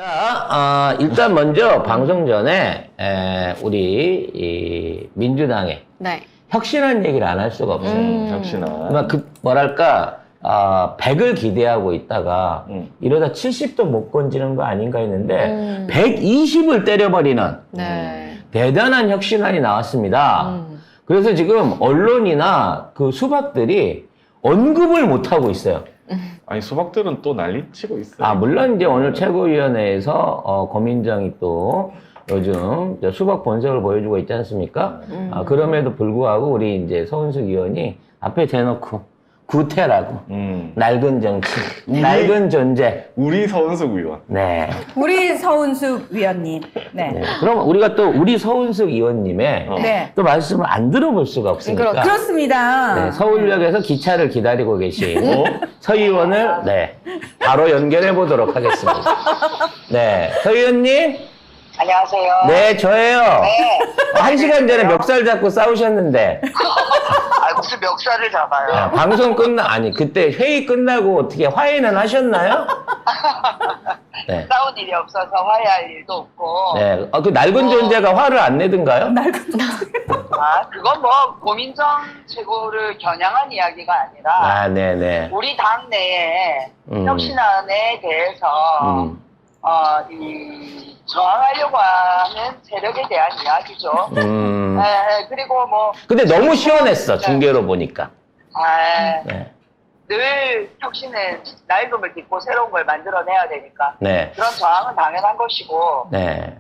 자, 일단 먼저 방송 전에 우리 민주당의 네. 혁신한 얘기를 안 할 수가 없어요. 역시나. 뭐랄까, 100을 기대하고 있다가 이러다 70도 못 건지는 거 아닌가 했는데 120을 때려버리는 네. 대단한 혁신안이 나왔습니다. 그래서 지금 언론이나 그 수박들이 언급을 못 하고 있어요. 아니 수박들은 또 난리치고 있어요. 물론 이제 오늘 최고위원회에서 고민정이 또 요즘 수박 본색을 보여주고 있지 않습니까? 그럼에도 불구하고 우리 이제 서은숙 의원이 앞에 대놓고 구태라고 낡은 정치, 낡은 존재. 우리 서은숙 의원. 네. 우리 서은숙 위원님. 네. 네. 그럼 우리가 또 우리 서은숙 의원님의 네. 또 말씀을 안 들어볼 수가 없으니까. 그렇습니다. 네, 서울역에서 기차를 기다리고 계신 서 의원을 바로 연결해 보도록 하겠습니다. 네, 서 의원님. 안녕하세요. 네, 저예요. 네. 1시간 전에 멱살 잡고 싸우셨는데 무슨 멱살을 잡아요. 방송 그때 회의 끝나고 어떻게 화해는 하셨나요? 네. 싸운 일이 없어서 화해할 일도 없고. 네. 그 낡은 존재가 화를 안 내든가요? 그건 뭐 고민정 최고를 겨냥한 이야기가 아니라 네네. 우리 당 내에 혁신안에 대해서 저항하려고 하는 세력에 대한 이야기죠. 그리고 뭐. 근데 너무 시원했어, 중계로 보니까. 네. 늘 혁신은 낡음을 딛고 새로운 걸 만들어내야 되니까. 네. 그런 저항은 당연한 것이고. 네.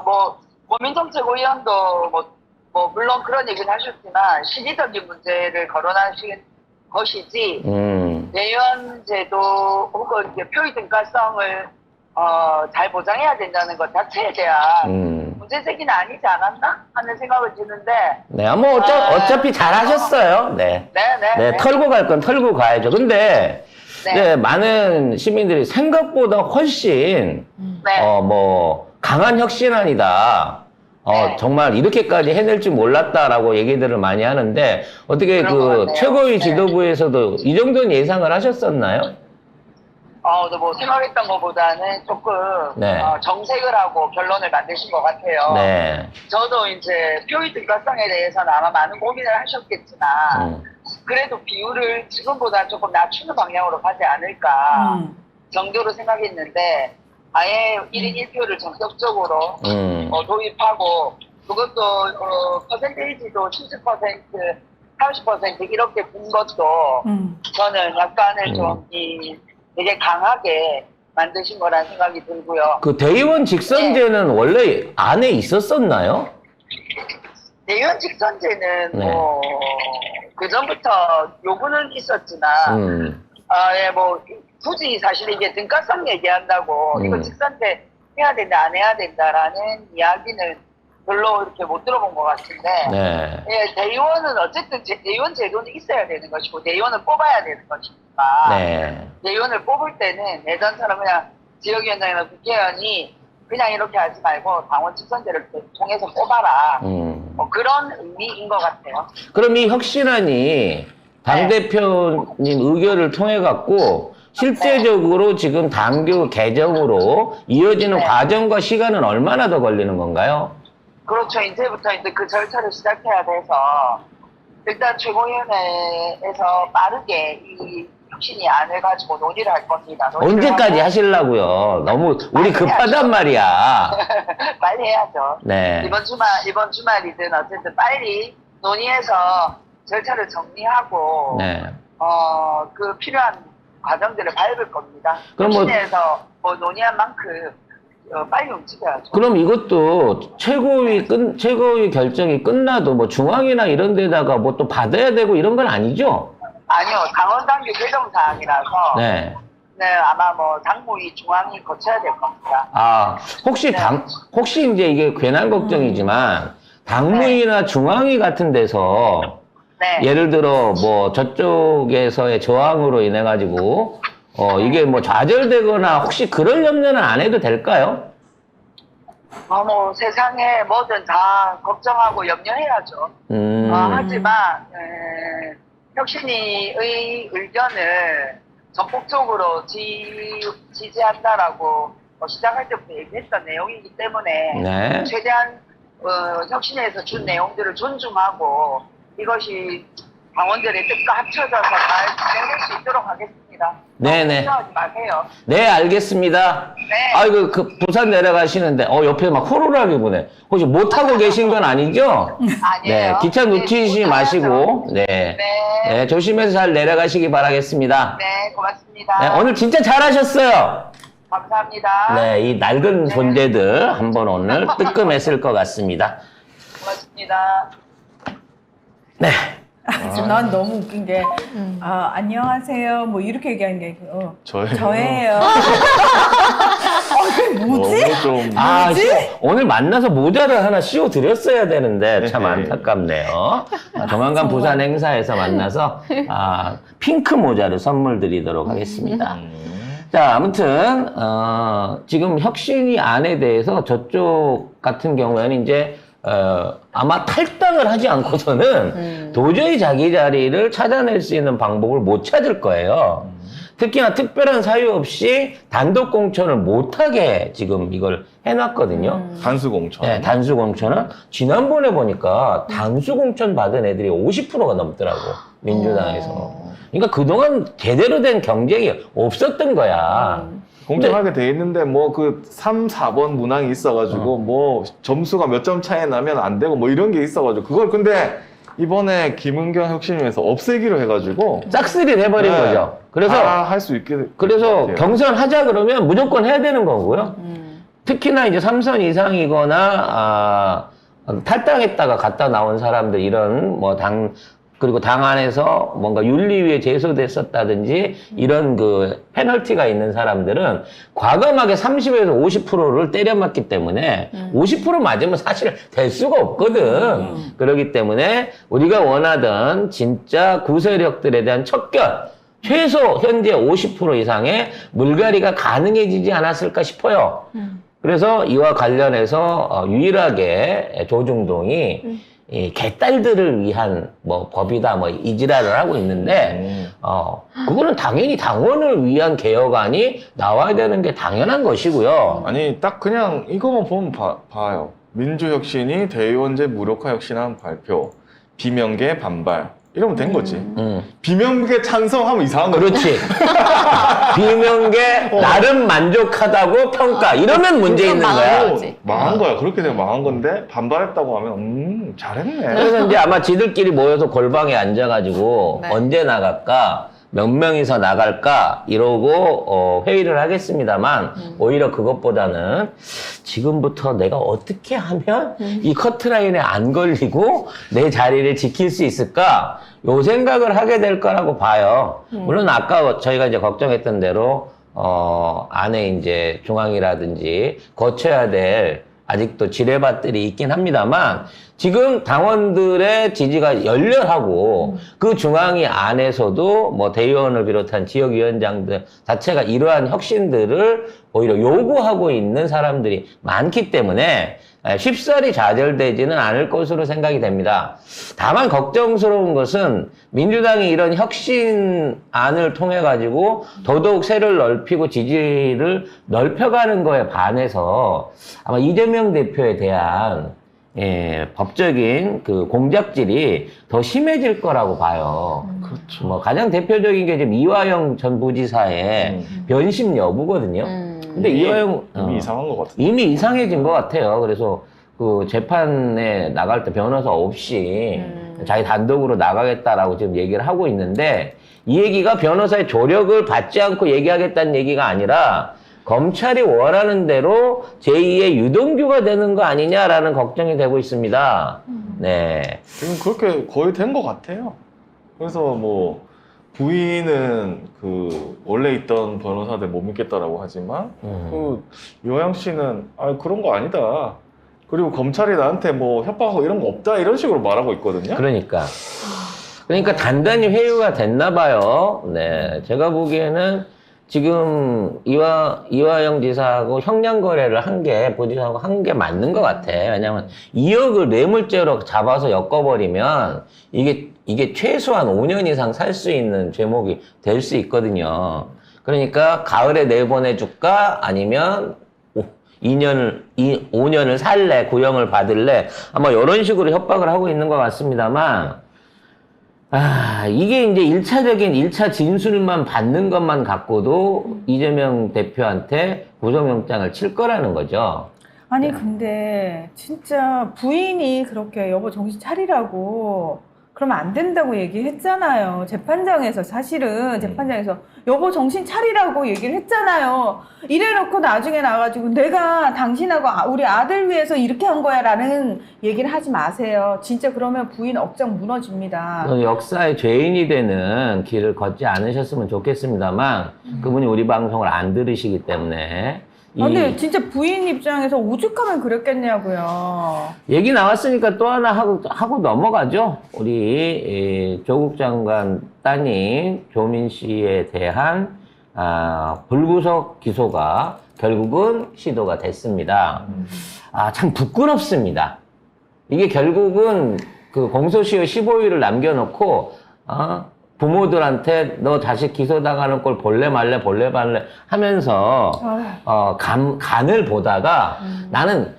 뭐, 고민정 최고위원도 뭐, 물론 그런 얘기는 하셨지만, 시기적인 문제를 거론하신 것이지, 내연 제도 혹은 이제 표의 등가성을 잘 보장해야 된다는 것 자체에 대한 문제 제기는 아니지 않았나 하는 생각을 드는데. 네, 뭐 어차피 잘하셨어요. 네. 네, 털고 갈 건 털고 가야죠. 근데 네, 많은 시민들이 생각보다 훨씬 뭐 강한 혁신안이다. 정말 이렇게까지 해낼 줄 몰랐다라고 얘기들을 많이 하는데 어떻게 최고위 지도부에서도 이 정도는 예상을 하셨었나요? 뭐 생각했던 것보다는 조금 정색을 하고 결론을 만드신 것 같아요. 네. 저도 이제 표의 등가성에 대해서는 아마 많은 고민을 하셨겠지만 그래도 비율을 지금보다 조금 낮추는 방향으로 가지 않을까 정도로 생각했는데 아예 1인 1표를 전격적으로 도입하고 그것도 퍼센테이지도 70%, 30% 이렇게 본 것도 저는 약간을 좀 되게 강하게 만드신 거라는 생각이 들고요. 그 대의원 직선제는 원래 안에 있었었나요? 대의원 직선제는 뭐 그전부터 요구는 있었지만 뭐 굳이 사실 이게 등가성 얘기한다고 이거 직선제 해야 된다 안 해야 된다라는 이야기는 별로 이렇게 못 들어본 것 같은데 대의원은 어쨌든 대의원 제도는 있어야 되는 것이고 대의원을 뽑아야 되는 것이니까 대의원을 뽑을 때는 예전처럼 그냥 지역위원장이나 국회의원이 그냥 이렇게 하지 말고 당원 직선제를 통해서 뽑아라 뭐 그런 의미인 것 같아요. 그럼 이 혁신안이 당대표님 의결을 통해 갖고 실제적으로 지금 당규 개정으로 이어지는 과정과 시간은 얼마나 더 걸리는 건가요? 그렇죠. 이제부터 이제 그 절차를 시작해야 돼서 일단 최고위원회에서 빠르게 이 혁신안을 가지고 논의를 할 겁니다. 언제까지 하시려고요? 너무 우리 급하단 말이야. 빨리 해야죠. 네. 이번 주말이든 어쨌든 빨리 논의해서 절차를 정리하고 그 필요한 과정들을 밟을 겁니다. 혁신에서 뭐 논의한 만큼 빨리 움직여야죠. 그럼 이것도 최고위 결정이 끝나도 뭐 중앙이나 이런 데다가 뭐 또 받아야 되고 이런 건 아니죠? 아니요. 당원당규 개정 사항이라서 아마 뭐 당무위 중앙이 거쳐야 될 겁니다. 혹시 이제 이게 괜한 걱정이지만 당무위나 중앙위 같은 데서 예를 들어 뭐 저쪽에서의 저항으로 인해 가지고 이게 뭐 좌절되거나 혹시 그럴 염려는 안 해도 될까요? 뭐 세상에 뭐든 다 걱정하고 염려해야죠. 하지만 혁신이의 의견을 전폭적으로 지지한다라고 시작할 때부터 얘기했던 내용이기 때문에 네. 최대한 혁신에서 준 내용들을 존중하고 이것이 당원들의 뜻과 합쳐져서 잘 진행될 수 있도록 하겠습니다. 네네. 걱정하지 마세요. 네, 알겠습니다. 네. 아이고, 부산 내려가시는데, 옆에 막 호루라기 부네. 혹시 못 타고 계신 건 아니죠? 아니에요. 네, 기차 놓치지 네, 마시고, 네. 네. 네, 조심해서 잘 내려가시기 바라겠습니다. 네, 고맙습니다. 네, 오늘 진짜 잘하셨어요. 감사합니다. 네, 이 낡은 존재들 한번 오늘 뜨끔했을 것 같습니다. 고맙습니다. 네. 난 너무 웃긴 게, 안녕하세요. 뭐 이렇게 얘기하는 게, 저예요. 저예요. 그게 뭐지? 너무 좀 오늘 만나서 모자를 하나 씌워드렸어야 되는데 참 네. 안타깝네요. 조만간 부산 행사에서 만나서 핑크 모자를 선물 드리도록 하겠습니다. 자, 아무튼 지금 혁신이 안에 대해서 저쪽 같은 경우에는 이제 아마 탈당을 하지 않고서는 도저히 자기 자리를 찾아낼 수 있는 방법을 못 찾을 거예요. 특히나 특별한 사유 없이 단독 공천을 못하게 지금 이걸 해놨거든요. 단수 공천. 네, 단수 공천은 지난번에 보니까 단수 공천 받은 애들이 50%가 넘더라고, 민주당에서. 그러니까 그동안 제대로 된 경쟁이 없었던 거야. 공천하게 돼 있는데 뭐 그 3, 4번 문항이 있어가지고 뭐 점수가 몇 점 차이 나면 안 되고 뭐 이런 게 있어가지고 그걸 근데 이번에 김은경 혁신위에서 없애기로 해가지고 싹쓸이 해버린 네. 거죠. 그래서 할 수 있게 그래서 같아요. 경선하자 그러면 무조건 해야 되는 거고요. 특히나 이제 3선 이상이거나 탈당했다가 갔다 나온 사람들 이런 뭐 그리고 당 안에서 뭔가 윤리위에 제소됐었다든지 이런 그 페널티가 있는 사람들은 과감하게 30에서 50%를 때려맞기 때문에 50% 맞으면 사실 될 수가 없거든. 그렇기 때문에 우리가 원하던 진짜 구세력들에 대한 척결, 최소 현재 50% 이상의 물갈이가 가능해지지 않았을까 싶어요. 그래서 이와 관련해서 유일하게 조중동이 이 개딸들을 위한 뭐 법이다 뭐 이지랄을 하고 있는데 그거는 당연히 당원을 위한 개혁안이 나와야 되는 게 당연한 것이고요. 아니 딱 그냥 이거만 보면 봐요. 민주혁신이 대의원제 무력화 혁신안 발표, 비명계 반발 이러면 된 거지. 비명계 찬성하면 이상한 거지. 그렇지. 비명계 나름 만족하다고 평가 이러면 문제 있는 거야. 망한 거야. 그렇게 되면 망한 건데 반발했다고 하면 잘했네. 그래서 이제 아마 지들끼리 모여서 골방에 앉아가지고 네. 언제 나갈까? 몇 명이서 나갈까? 이러고 회의를 하겠습니다만 오히려 그것보다는 지금부터 내가 어떻게 하면 이 커트라인에 안 걸리고 내 자리를 지킬 수 있을까? 요 생각을 하게 될 거라고 봐요. 물론 아까 저희가 이제 걱정했던 대로 안에 이제 중앙이라든지 거쳐야 될 아직도 지뢰밭들이 있긴 합니다만 지금 당원들의 지지가 열렬하고 그 중앙위 안에서도 뭐 대의원을 비롯한 지역위원장들 자체가 이러한 혁신들을 오히려 요구하고 있는 사람들이 많기 때문에 쉽사리 좌절되지는 않을 것으로 생각이 됩니다. 다만 걱정스러운 것은 민주당이 이런 혁신안을 통해 가지고 더더욱 세를 넓히고 지지를 넓혀가는 거에 반해서 아마 이재명 대표에 대한 법적인 그 공작질이 더 심해질 거라고 봐요. 그렇죠. 뭐 가장 대표적인 게 지금 이화영 전 부지사의 변심 여부거든요. 근데 이화영 이미 이상한 것 같은데. 이미 이상해진 것 같아요. 그래서 그 재판에 나갈 때 변호사 없이 자기 단독으로 나가겠다라고 지금 얘기를 하고 있는데 이 얘기가 변호사의 조력을 받지 않고 얘기하겠다는 얘기가 아니라 검찰이 원하는 대로 제2의 유동규가 되는 거 아니냐라는 걱정이 되고 있습니다. 네. 지금 그렇게 거의 된 것 같아요. 그래서 뭐 부인은 그 원래 있던 변호사들 못 믿겠다라고 하지만 그 요양 씨는 그런 거 아니다. 그리고 검찰이 나한테 뭐 협박하고 이런 거 없다 이런 식으로 말하고 있거든요. 그러니까 단단히 회유가 됐나 봐요. 네. 제가 보기에는 지금 이화영 지사하고 형량 거래를 부지사하고 한 게 맞는 것 같아. 왜냐면 2억을 뇌물죄로 잡아서 엮어버리면 이게 최소한 5년 이상 살 수 있는 죄목이 될 수 있거든요. 그러니까 가을에 내보내줄까 아니면 5년을 살래, 구형을 받을래, 아마 이런 식으로 협박을 하고 있는 것 같습니다만, 이게 이제 1차 진술만 받는 것만 갖고도 이재명 대표한테 구속영장을 칠 거라는 거죠. 아니 근데 진짜 부인이 그렇게 여보 정신 차리라고 그러면 안 된다고 얘기했잖아요. 재판장에서 사실은 재판장에서 여보 정신 차리라고 얘기를 했잖아요. 이래놓고 나중에 나가지고 내가 당신하고 우리 아들 위해서 이렇게 한 거야 라는 얘기를 하지 마세요. 진짜 그러면 부인 억장 무너집니다. 역사의 죄인이 되는 길을 걷지 않으셨으면 좋겠습니다만 그분이 우리 방송을 안 들으시기 때문에 근데 진짜 부인 입장에서 오죽하면 그랬겠냐고요. 얘기 나왔으니까 또 하나 하고 넘어가죠. 우리 조국 장관 따님 조민 씨에 대한 불구속 기소가 결국은 시도가 됐습니다. 참 부끄럽습니다. 이게 결국은 그 공소시효 15일을 남겨놓고 부모들한테 너 자식 기소당하는 꼴 볼래 말래 하면서 간을 보다가 나는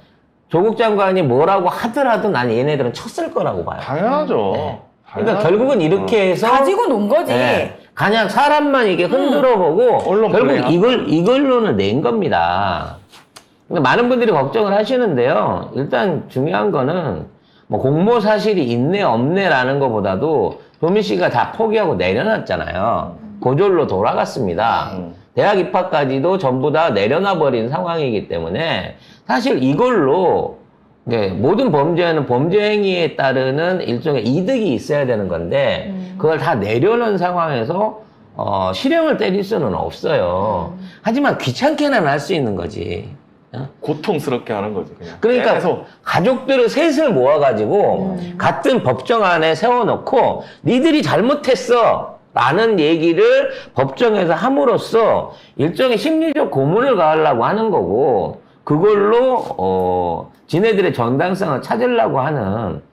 조국 장관이 뭐라고 하더라도 난 얘네들은 쳤을 거라고 봐요. 당연하죠. 네. 그러니까 결국은 이렇게 해서 가지고 논 거지. 그냥 사람만 이게 흔들어보고 언론 결국 플레이야. 이걸로는 낸 겁니다. 근데 많은 분들이 걱정을 하시는데요. 일단 중요한 거는 뭐 공모 사실이 있네 없네라는 것보다도 조민 씨가 다 포기하고 내려놨잖아요. 고졸로 돌아갔습니다. 대학 입학까지도 전부 다 내려놔 버린 상황이기 때문에 사실 이걸로 모든 범죄는 범죄 행위에 따르는 일종의 이득이 있어야 되는 건데 그걸 다 내려놓은 상황에서 실형을 때릴 수는 없어요. 하지만 귀찮게는 할 수 있는 거지. 고통스럽게 하는 거지 그냥. 그러니까 계속. 가족들을 셋을 모아가지고 같은 법정 안에 세워놓고 니들이 잘못했어 라는 얘기를 법정에서 함으로써 일종의 심리적 고문을 가하려고 하는 거고 그걸로 지네들의 정당성을 찾으려고 하는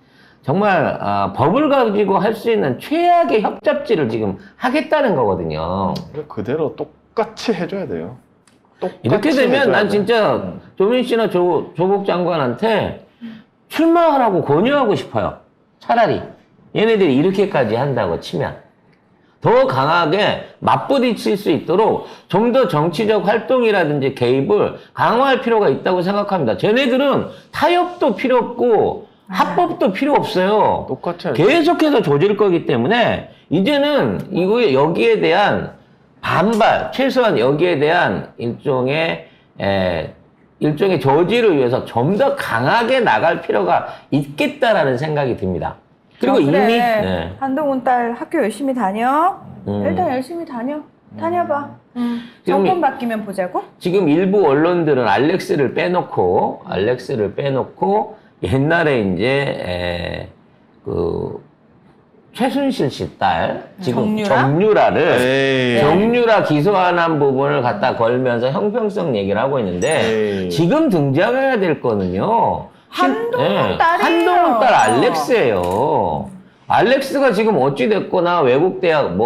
정말 법을 가지고 할 수 있는 최악의 협잡지를 지금 하겠다는 거거든요. 그대로 똑같이 해줘야 돼요. 이렇게 되면 난 진짜 조민 씨나 조국 장관한테 출마하라고 권유하고 싶어요. 차라리 얘네들이 이렇게까지 한다고 치면 더 강하게 맞부딪힐 수 있도록 좀 더 정치적 활동이라든지 개입을 강화할 필요가 있다고 생각합니다. 쟤네들은 타협도 필요 없고 합법도 필요 없어요. 똑같이 계속해서 조질 거기 때문에 이제는 여기에 대한 반발, 최소한 여기에 대한 일종의 저지를 위해서 좀 더 강하게 나갈 필요가 있겠다라는 생각이 듭니다. 그리고 이미 한동훈 딸 학교 열심히 다녀. 일단 열심히 다녀봐. 정권 바뀌면 보자고. 지금 일부 언론들은 알렉스를 빼놓고 옛날에 이제 최순실 씨 딸, 지금 정유라 기소한 부분을 갖다 걸면서 형평성 얘기를 하고 있는데, 지금 등장해야 될 거는요. 한동훈 딸이에요. 한동훈 딸 알렉스예요. 알렉스가 지금 어찌됐거나 외국 대학,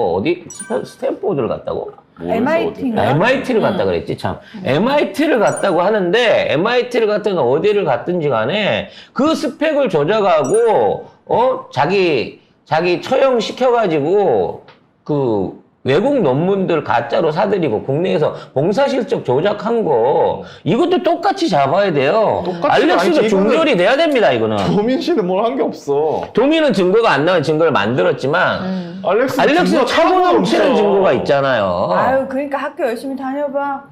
스탠포드를 갔다고? MIT를 갔다 그랬지, 참. MIT를 갔다고 하는데, MIT를 갔든 어디를 갔든지 간에, 그 스펙을 조작하고, 자기 처형시켜가지고, 외국 논문들 가짜로 사들이고, 국내에서 봉사실적 조작한 거, 이것도 똑같이 잡아야 돼요. 알렉스도 중졸이 돼야 됩니다, 이거는. 조민 씨는 뭘 한 게 없어. 조민은 증거가 안 나온 증거를 만들었지만, 알렉스는 차고 넘치는 증거가 있잖아요. 아유, 그러니까 학교 열심히 다녀봐.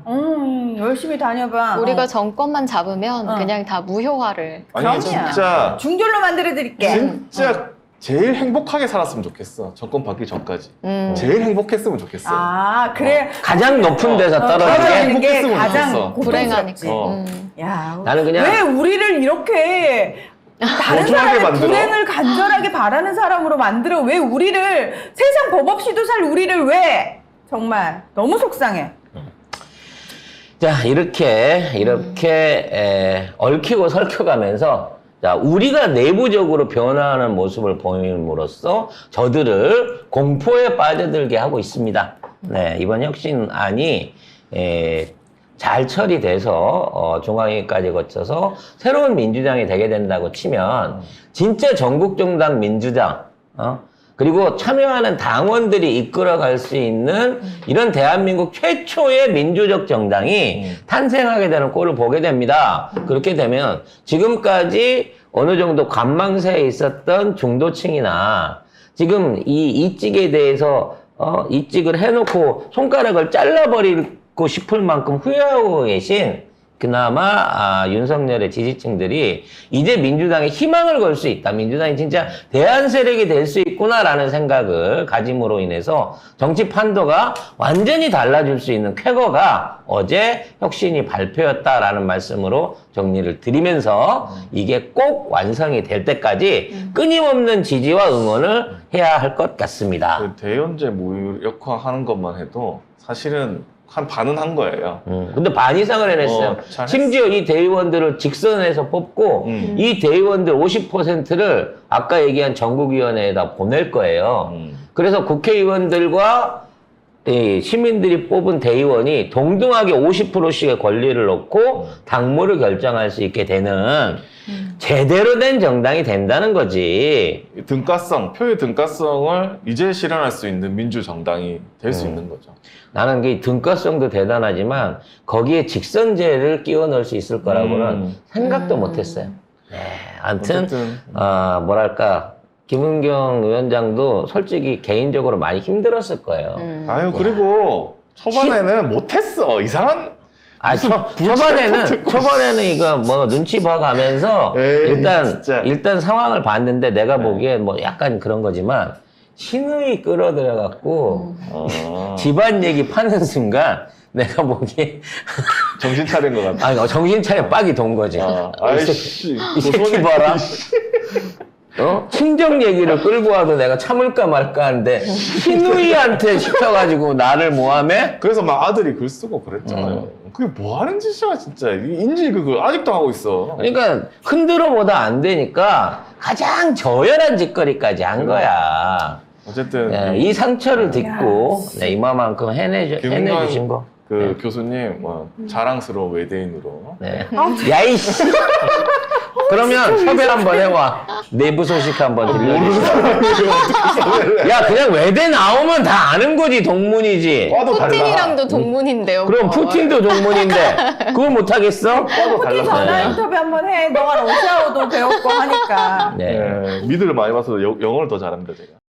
열심히 다녀봐. 우리가 정권만 잡으면 그냥 다 무효화를. 아니, 진짜. 중졸로 만들어드릴게. 진짜 제일 행복하게 살았으면 좋겠어. 정권 바뀌기 전까지. 제일 행복했으면 좋겠어. 그래. 가장 높은 데서 떨어지는 게 행복했으면 가장 좋겠어. 불행하니까. 야, 나는 그냥 왜 우리를 이렇게 다른 사람의 불행을 간절하게 바라는 사람으로 만들어? 왜 우리를 세상 법 없이도 살 우리를 왜? 정말 너무 속상해. 자, 이렇게 얽히고 설켜가면서 자, 우리가 내부적으로 변화하는 모습을 보임으로써 저들을 공포에 빠져들게 하고 있습니다. 네, 이번 혁신안이 잘 처리돼서 중앙위까지 거쳐서 새로운 민주당이 되게 된다고 치면 진짜 전국정당 민주당 그리고 참여하는 당원들이 이끌어갈 수 있는 이런 대한민국 최초의 민주적 정당이 탄생하게 되는 꼴을 보게 됩니다. 그렇게 되면 지금까지 어느 정도 관망세에 있었던 중도층이나 지금 이 이직에 대해서 이직을 해놓고 손가락을 잘라버리고 싶을 만큼 후회하고 계신 그나마 윤석열의 지지층들이 이제 민주당에 희망을 걸 수 있다. 민주당이 진짜 대안 세력이 될 수 있구나라는 생각을 가짐으로 인해서 정치 판도가 완전히 달라질 수 있는 쾌거가 어제 혁신이 발표였다라는 말씀으로 정리를 드리면서 이게 꼭 완성이 될 때까지 끊임없는 지지와 응원을 해야 할 것 같습니다. 그 대연제 무력화하는 것만 해도 사실은 한 반은 한 거예요. 근데 반 이상을 해냈어요. 잘했어. 심지어 이 대의원들을 직선해서 뽑고 이 대의원들 50%를 아까 얘기한 전국위원회에다 보낼 거예요. 그래서 국회의원들과 이 시민들이 뽑은 대의원이 동등하게 50%씩의 권리를 놓고 당무를 결정할 수 있게 되는 제대로 된 정당이 된다는 거지. 등가성, 표의 등가성을 이제 실현할 수 있는 민주정당이 될 수 있는 거죠. 나는 그 등가성도 대단하지만 거기에 직선제를 끼워 넣을 수 있을 거라고는 생각도 못했어요. 네, 아무튼 어쨌든 뭐랄까 김은경 위원장도 솔직히 개인적으로 많이 힘들었을 거예요. 아유 그리고 초반에는 못했어. 이상한 초반에는 이거 뭐 눈치 봐가면서 에이, 진짜. 일단 상황을 봤는데 내가 보기엔 뭐 약간 그런 거지만 신의 끌어들여갖고 집안 얘기 파는 순간 내가 보기에 정신 차린 것 같아. 정신 차려 빡이 돈 거지. 아이씨, 이 새끼 봐라. 친정 얘기를 끌고 와도 내가 참을까 말까 하는데 신우이한테 시켜가지고 나를 모함해? 그래서 막 아들이 글 쓰고 그랬잖아요. 그게 뭐 하는 짓이야 진짜. 인지 그거 아직도 하고 있어. 그러니까 흔들어보다 안 되니까 가장 저열한 짓거리까지 한 거야. 어쨌든 네, 이 상처를 딛고 이마만큼 해내주신 거. 그 교수님 뭐 자랑스러운 외대인으로. 네. 야이씨. 그러면 섭외 한번 해와. 내부 소식 한번 들려주세요. 야, 그냥 외대 나오면 다 아는 거지, 동문이지. 과도 달라. 푸틴이랑도 동문인데요. 그럼 그거. 푸틴도 동문인데 그거 못하겠어? 과도 푸틴 전화 달라. 인터뷰 한번 해. 너가 러시아어도 배웠고 하니까. 네. 네, 미드를 많이 봐서 영어를 더 잘합니다 제가.